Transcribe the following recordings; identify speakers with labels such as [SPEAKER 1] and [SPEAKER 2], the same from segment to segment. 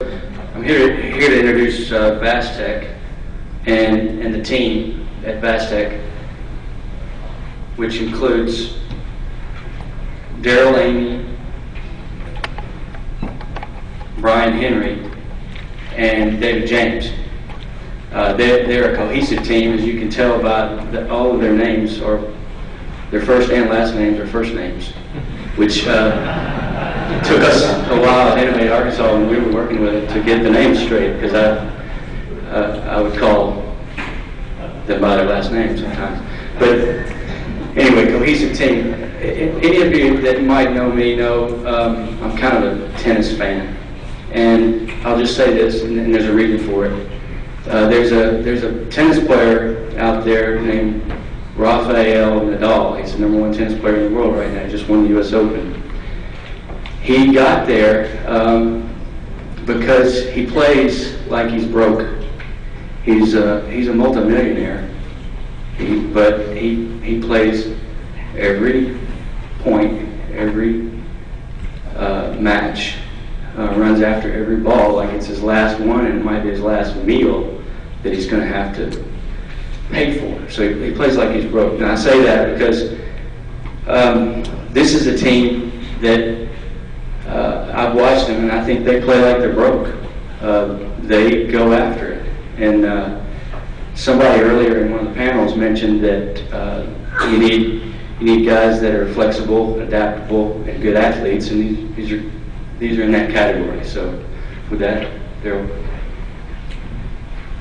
[SPEAKER 1] I'm here to introduce Vastech and the team at Vastech, which includes Daryl Amy, Brian Henry, and David James. They're a cohesive team, as you can tell by all of their names, or their first and last names are first names, which took us a while at Innovate Arkansas when we were working with it to get the names straight, because I would call them by their last name sometimes. But anyway, cohesive team. Any of you that might know me know I'm kind of a tennis fan, and I'll just say this, and there's a reason for it. There's a tennis player out there named Rafael Nadal. He's the #1 tennis player in the world right now. He just won the U.S. Open. He got there because he plays like he's broke. He's a multimillionaire, but he plays every point, every match, runs after every ball like it's his last one, and it might be his last meal that he's going to have to pay for. So he plays like he's broke. And I say that because this is a team that I've watched them, and I think they play like they're broke. They go after it. And somebody earlier in one of the panels mentioned that you need guys that are flexible, adaptable, and good athletes, and these are in that category. So with that, Daryl.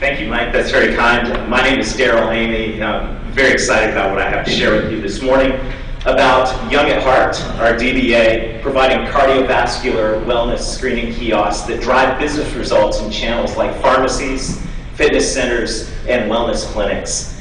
[SPEAKER 2] Thank you, Mike. That's very kind. My name is Daryl Amy. I'm very excited about what I have to share with you this morning about Young at Heart, our DBA, providing cardiovascular wellness screening kiosks that drive business results in channels like pharmacies, fitness centers, and wellness clinics.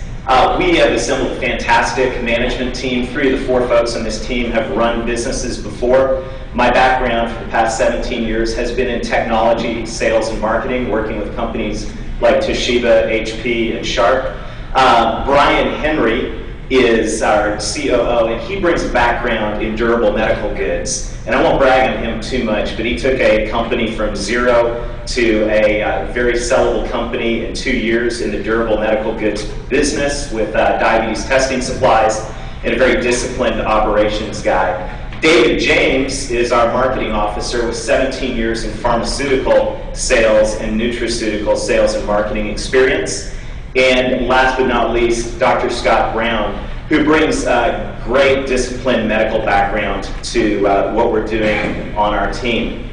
[SPEAKER 2] We have assembled a fantastic management team. 3 of the 4 folks on this team have run businesses before. My background for the past 17 years has been in technology, sales, and marketing, working with companies like Toshiba, HP, and Sharp. Brian Henry is our COO, and he brings a background in durable medical goods. And I won't brag on him too much, but he took a company from zero to a very sellable company in 2 years in the durable medical goods business with diabetes testing supplies, and a very disciplined operations guy. David James is our marketing officer with 17 years in pharmaceutical sales and nutraceutical sales and marketing experience. And last but not least, Dr. Scott Brown, who brings a great disciplined medical background to what we're doing on our team.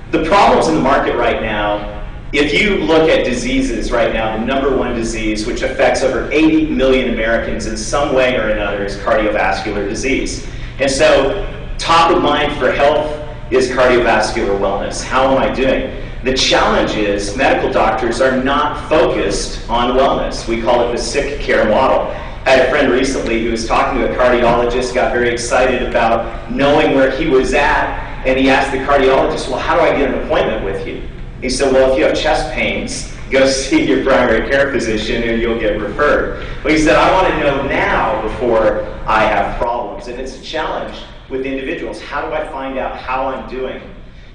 [SPEAKER 2] The problems in the market right now, if you look at diseases right now, the #1 disease, which affects over 80 million Americans in some way or another, is cardiovascular disease. And so, top of mind for health is cardiovascular wellness. How am I doing? The challenge is medical doctors are not focused on wellness. We call it the sick care model. I had a friend recently who was talking to a cardiologist, got very excited about knowing where he was at, and he asked the cardiologist, well, how do I get an appointment with you? He said, well, if you have chest pains, go see your primary care physician and you'll get referred. But he said, I want to know now before I have problems. And it's a challenge with individuals. How do I find out how I'm doing?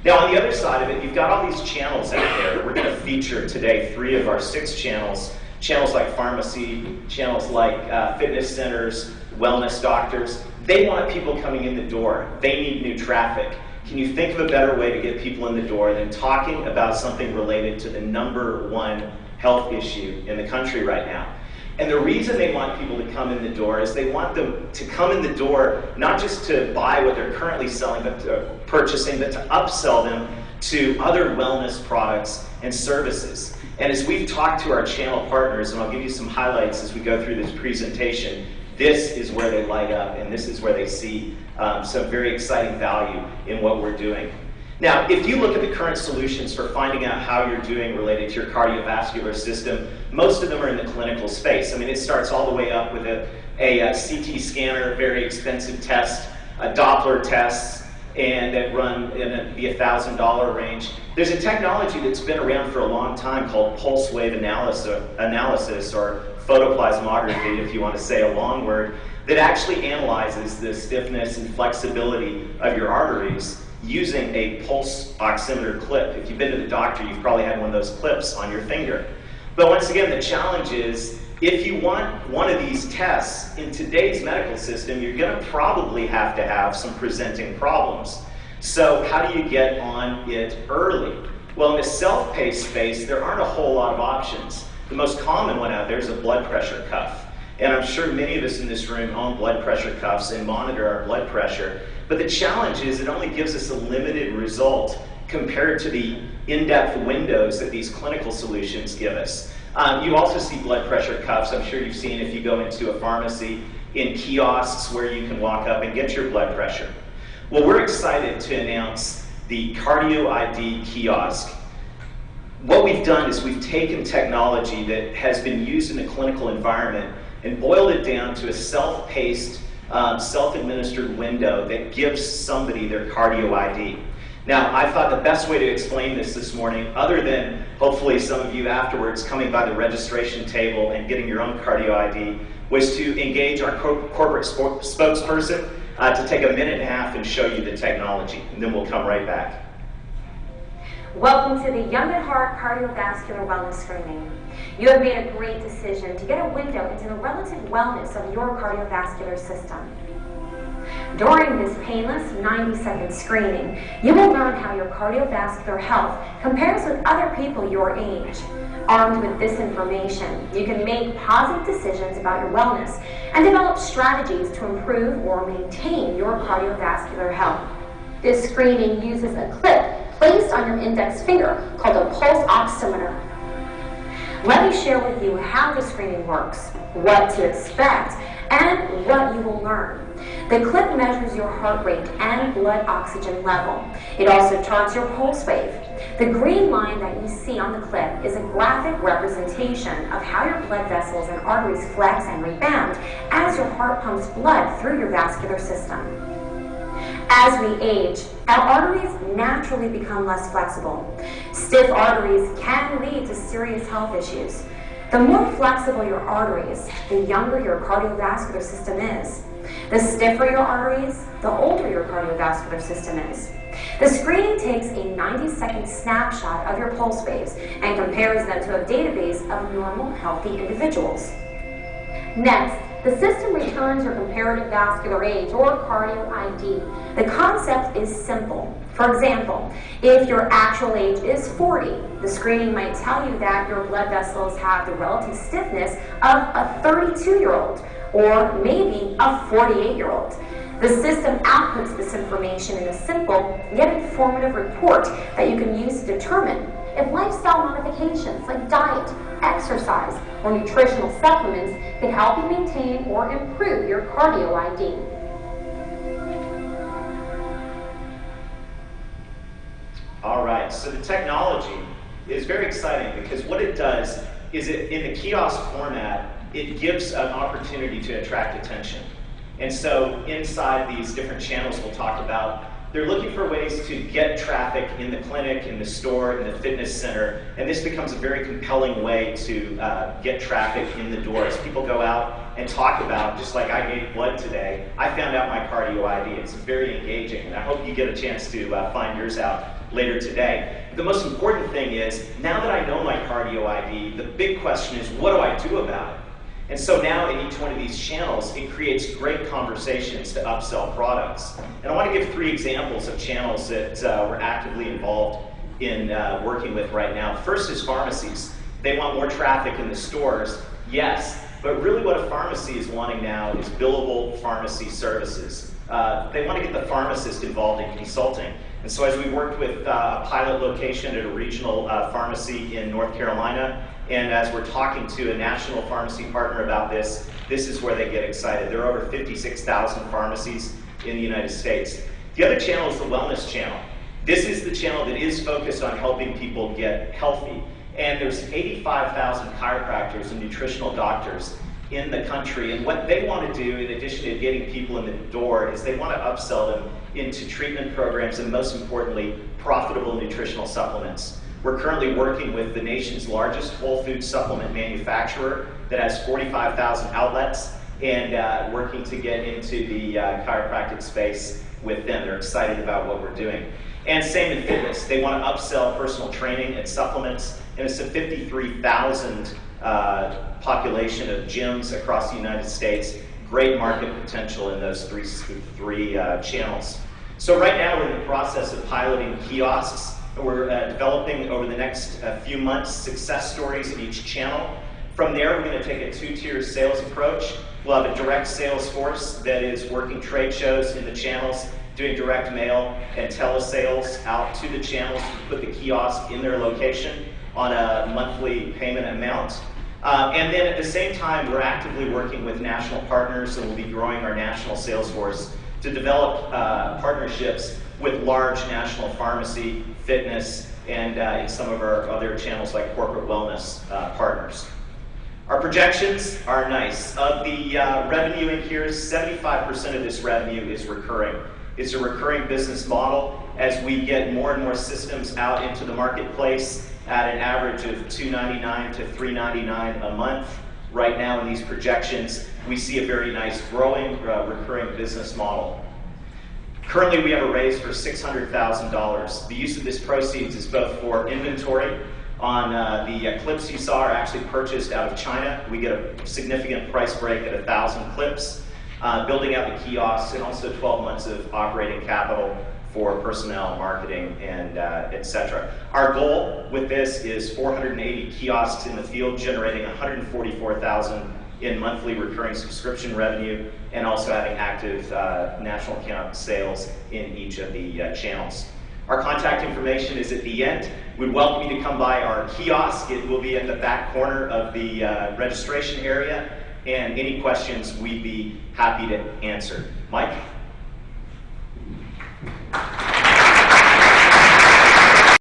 [SPEAKER 2] Now, on the other side of it, you've got all these channels out there. We're going to feature today 3 of our 6 channels. Channels like pharmacy, channels like fitness centers, wellness doctors. They want people coming in the door. They need new traffic. Can you think of a better way to get people in the door than talking about something related to the #1 health issue in the country right now? And the reason they want people to come in the door is they want them to come in the door not just to buy what they're currently selling, but purchasing, but to upsell them to other wellness products and services. And as we've talked to our channel partners, and I'll give you some highlights as we go through this presentation, this is where they light up, and this is where they see some very exciting value in what we're doing. Now, if you look at the current solutions for finding out how you're doing related to your cardiovascular system, most of them are in the clinical space. I mean, it starts all the way up with a CT scanner, very expensive test, Doppler tests, and that run in the $1,000 range. There's a technology that's been around for a long time called pulse wave analysis or photoplasmography, if you want to say a long word, that actually analyzes the stiffness and flexibility of your arteries using a pulse oximeter clip. If you've been to the doctor, you've probably had one of those clips on your finger. But once again, the challenge is, if you want one of these tests in today's medical system, you're going to probably have to have some presenting problems. So how do you get on it early? Well, in the self-paced space, there aren't a whole lot of options. The most common one out there is a blood pressure cuff. And I'm sure many of us in this room own blood pressure cuffs and monitor our blood pressure. But the challenge is it only gives us a limited result compared to the in-depth windows that these clinical solutions give us. You also see blood pressure cuffs. I'm sure you've seen if you go into a pharmacy in kiosks where you can walk up and get your blood pressure. Well, we're excited to announce the Cardio ID kiosk. What we've done is we've taken technology that has been used in a clinical environment and boiled it down to a self-paced, self-administered window that gives somebody their cardio ID. Now, I thought the best way to explain this morning, other than hopefully some of you afterwards coming by the registration table and getting your own cardio ID, was to engage our corporate spokesperson to take a minute and a half and show you the technology, and then we'll come right back.
[SPEAKER 3] Welcome to the Young at Heart Cardiovascular Wellness Screening. You have made a great decision to get a window into the relative wellness of your cardiovascular system. During this painless 90-second screening, you will learn how your cardiovascular health compares with other people your age. Armed with this information, you can make positive decisions about your wellness and develop strategies to improve or maintain your cardiovascular health. This screening uses a clip placed on your index finger called a pulse oximeter. Let me share with you how the screening works, what to expect, and what you will learn. The clip measures your heart rate and blood oxygen level. It also charts your pulse wave. The green line that you see on the clip is a graphic representation of how your blood vessels and arteries flex and rebound as your heart pumps blood through your vascular system. As we age, our arteries naturally become less flexible. Stiff arteries can lead to serious health issues. The more flexible your arteries, the younger your cardiovascular system is. The stiffer your arteries, the older your cardiovascular system is. The screening takes a 90-second snapshot of your pulse waves and compares them to a database of normal, healthy individuals. Next, the system returns your comparative vascular age, or cardio ID. The concept is simple. For example, if your actual age is 40, the screening might tell you that your blood vessels have the relative stiffness of a 32-year-old, or maybe a 48-year-old. The system outputs this information in a simple yet informative report that you can use to determine if lifestyle modifications like diet, exercise, or nutritional supplements can help you maintain or improve your cardio ID.
[SPEAKER 2] All right, so the technology is very exciting because what it does is in the kiosk format, it gives an opportunity to attract attention. And so inside these different channels we'll talk about, they're looking for ways to get traffic in the clinic, in the store, in the fitness center, and this becomes a very compelling way to get traffic in the door. As people go out and talk about, just like I gave blood today, I found out my cardio ID. It's very engaging, and I hope you get a chance to find yours out later today. The most important thing is, now that I know my cardio ID, the big question is, what do I do about it? And so now in each one of these channels, it creates great conversations to upsell products. And I want to give 3 examples of channels that we're actively involved in working with right now. First is pharmacies. They want more traffic in the stores, yes, but really what a pharmacy is wanting now is billable pharmacy services. They want to get the pharmacist involved in consulting. And so as we worked with a pilot location at a regional pharmacy in North Carolina, and as we're talking to a national pharmacy partner about this, this is where they get excited. There are over 56,000 pharmacies in the United States. The other channel is the wellness channel. This is the channel that is focused on helping people get healthy. And there's 85,000 chiropractors and nutritional doctors in the country. And what they want to do, in addition to getting people in the door, is they want to upsell them into treatment programs and, most importantly, profitable nutritional supplements. We're currently working with the nation's largest whole food supplement manufacturer that has 45,000 outlets and working to get into the chiropractic space with them. They're excited about what we're doing. And same in fitness. They want to upsell personal training and supplements. And it's a 53,000 population of gyms across the United States. Great market potential in those three channels. So right now we're in the process of piloting kiosks. We're developing over the next few months success stories in each channel. From there, we're going to take a two-tier sales approach. We'll have a direct sales force that is working trade shows in the channels, doing direct mail and telesales out to the channels to put the kiosk in their location on a monthly payment amount. And then at the same time, we're actively working with national partners, and we'll be growing our national sales force to develop partnerships with large national pharmacy, fitness, and in some of our other channels like corporate wellness partners. Our projections are nice. Of the revenue in here, 75% of this revenue is recurring. It's a recurring business model as we get more and more systems out into the marketplace at an average of $299 to $399 a month. Right now in these projections, we see a very nice growing recurring business model. Currently, we have a raise for $600,000. The use of this proceeds is both for inventory. On the clips you saw are actually purchased out of China. We get a significant price break at 1,000 clips. Building out the kiosks, and also 12 months of operating capital for personnel, marketing, and etc. Our goal with this is 480 kiosks in the field, generating $144,000 in monthly recurring subscription revenue, and also having active national account sales in each of the channels. Our contact information is at the end. We'd welcome you to come by our kiosk. It will be at the back corner of the registration area, and any questions we'd be happy to answer. Mike?